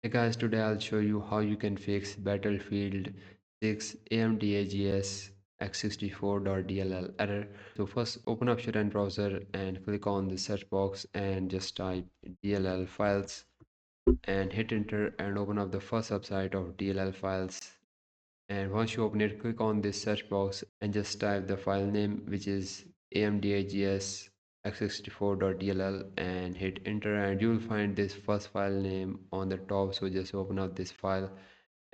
Hey guys, today I'll show you how you can fix Battlefield 6 AMDAGS x64.dll error. So first open up your end browser and click on the search box and just type DLL files and hit enter and open up the first subsite of DLL files. And once you open it, click on this search box and just type the file name, which is amdags x64.dll, and hit enter, and you will find this first file name on the top. So just open up this file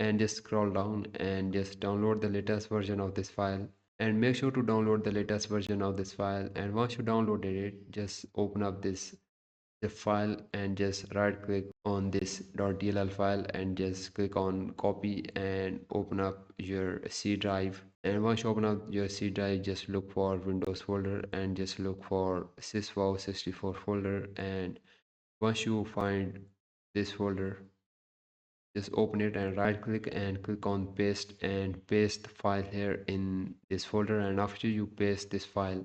and just scroll down and just download the latest version of this file, and make sure to download the latest version of this file. And once you downloaded it, just open up the file and just right click on this .dll file and just click on copy and open up your C drive. And once you open up your C drive, just look for Windows folder and just look for syswow64 folder. And once you find this folder, just open it and right click and click on paste and paste the file here in this folder. And after you paste this file,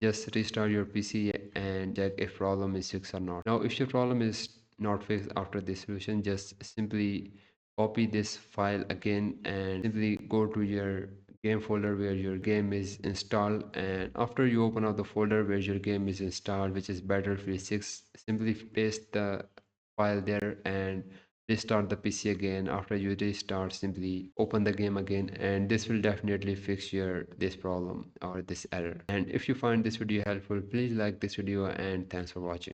just restart your PC and check if problem is fixed or not. Now, if your problem is not fixed after this solution, just simply copy this file again and simply go to your game folder where your game is installed. And after you open up the folder where your game is installed, which is Battlefield 6, simply paste the file there and restart the PC again. After you restart, simply open the game again, and this will definitely fix your this problem or this error. And if you find this video helpful, please like this video, and thanks for watching.